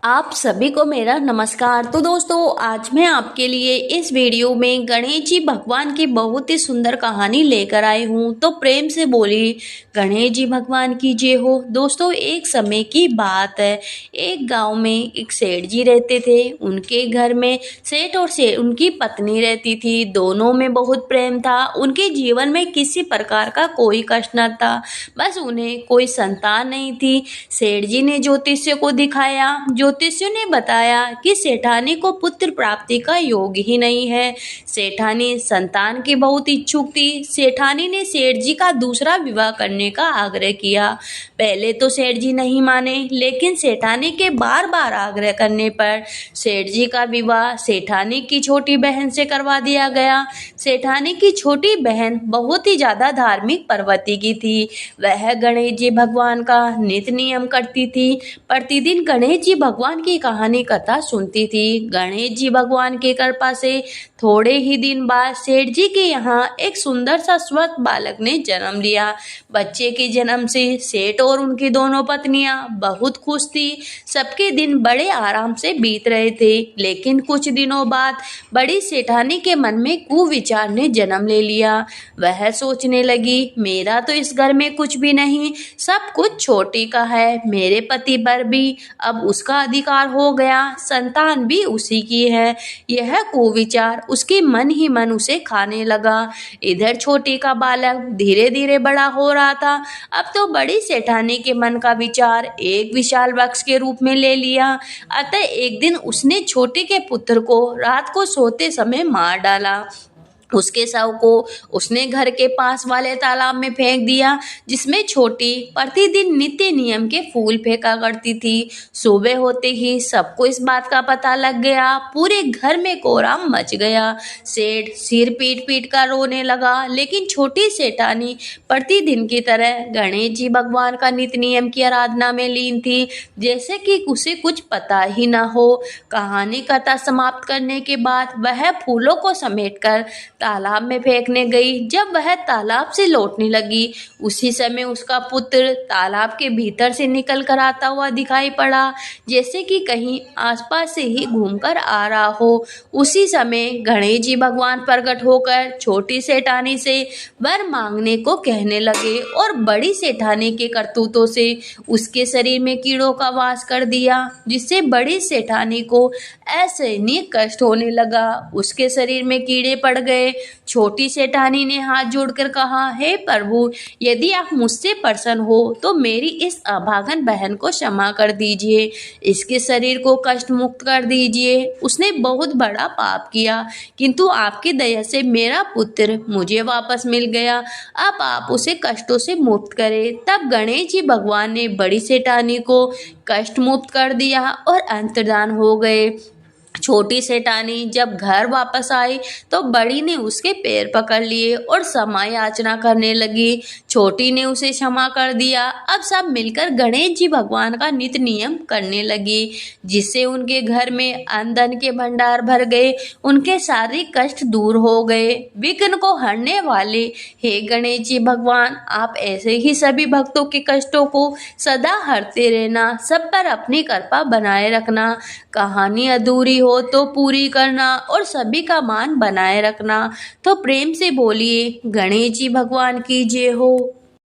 आप सभी को मेरा नमस्कार। तो दोस्तों, आज मैं आपके लिए इस वीडियो में गणेश जी भगवान की बहुत ही सुंदर कहानी लेकर आई हूँ। तो प्रेम से बोलिए गणेश जी भगवान की जय हो। दोस्तों, एक समय की बात है। एक गांव में एक सेठ जी रहते थे। उनके घर में सेठ और सेठ उनकी पत्नी रहती थी। दोनों में बहुत प्रेम था। उनके जीवन में किसी प्रकार का कोई कष्ट न था। बस उन्हें कोई संतान नहीं थी। सेठ जी ने ज्योतिष्य को दिखाया। ज्योतिषियों ने बताया कि सेठानी को पुत्र प्राप्ति का योग ही नहीं है। सेठानी संतान की बहुत इच्छुक थी। सेठानी ने सेठ जी का दूसरा विवाह करने का आग्रह किया। पहले तो सेठ जी नहीं माने, लेकिन सेठानी के बार बार आग्रह करने पर सेठ जी का विवाह सेठानी की छोटी बहन से करवा दिया गया। सेठानी की छोटी बहन बहुत ही ज्यादा धार्मिक प्रवृत्ति की थी। वह गणेश जी भगवान का नित्य नियम करती थी। प्रतिदिन गणेश जी भगवान की कहानी कथा सुनती थी। गणेश जी भगवान की कृपा से थोड़े ही दिन बाद सेठ जी के यहाँ एक सुंदर सा स्वस्थ बालक ने जन्म लिया। बच्चे के जन्म से सेठ और उनकी दोनों पत्नियां बहुत खुश थी। सबके दिन बड़े आराम से बीत रहे थे। लेकिन कुछ दिनों बाद बड़ी सेठानी के मन में कुविचार ने जन्म ले लिया। वह सोचने लगी, मेरा तो इस घर में कुछ भी नहीं, सब कुछ छोटी का है। मेरे पति पर भी अब उसका अधिकार हो गया, संतान भी उसी की है। यह कुविचार उसके मन ही मन उसे खाने लगा। इधर छोटी का बालक धीरे धीरे बड़ा हो रहा था। अब तो बड़ी सेठानी के मन का विचार एक विशाल वृक्ष के रूप में ले लिया। अतः एक दिन उसने छोटी के पुत्र को रात को सोते समय मार डाला। उसके शव को उसने घर के पास वाले तालाब में फेंक दिया, जिसमें छोटी प्रतिदिन नित्य नियम के फूल फेंका करती थी। सुबह होते ही सबको इस बात का पता लग गया। पूरे घर में कोहराम मच गया। सेठ सिर पीट पीट कर रोने लगा। लेकिन छोटी सेठानी प्रतिदिन की तरह गणेश जी भगवान का नित्य नियम की आराधना में लीन थी, जैसे कि उसे कुछ पता ही न हो। कहानी कथा समाप्त करने के बाद वह फूलों को समेटकर तालाब में फेंकने गई। जब वह तालाब से लौटने लगी, उसी समय उसका पुत्र तालाब के भीतर से निकल कर आता हुआ दिखाई पड़ा, जैसे कि कहीं आसपास से ही घूमकर आ रहा हो। उसी समय गणेश जी भगवान प्रकट होकर छोटी सेठानी से वर मांगने को कहने लगे और बड़ी सेठानी के करतूतों से उसके शरीर में कीड़ों का वास कर दिया, जिससे बड़ी सेठानी को असहनीय कष्ट होने लगा। उसके शरीर में कीड़े पड़ गए। छोटी सेठानी ने हाथ जोड़कर कहा, हे प्रभु, यदि आप मुझसे प्रसन्न हो तो मेरी इस अभागन बहन को क्षमा कर दीजिए, इसके शरीर को कष्ट मुक्त कर दीजिए। उसने बहुत बड़ा पाप किया, किंतु आपकी दया से मेरा पुत्र मुझे वापस मिल गया। अब आप उसे कष्टों से मुक्त करें। तब गणेश जी भगवान ने बड़ी सेठानी को कष्ट मुक्त कर दिया और अंतर्धान हो गए। छोटी सेठानी जब घर वापस आई तो बड़ी ने उसके पैर पकड़ लिए और क्षमा याचना करने लगी। छोटी ने उसे क्षमा कर दिया। अब सब मिलकर गणेश जी भगवान का नित्य नियम करने लगी, जिससे उनके घर में अन्न धन के भंडार भर गए। उनके शारीरिक कष्ट दूर हो गए। विघ्न को हरने वाले हे गणेश जी भगवान, आप ऐसे ही सभी भक्तों के कष्टों को सदा हरते रहना, सब पर अपनी कृपा बनाए रखना। कहानी अधूरी हो तो पूरी करना और सभी का मान बनाए रखना। तो प्रेम से बोलिए गणेश जी भगवान की जय हो।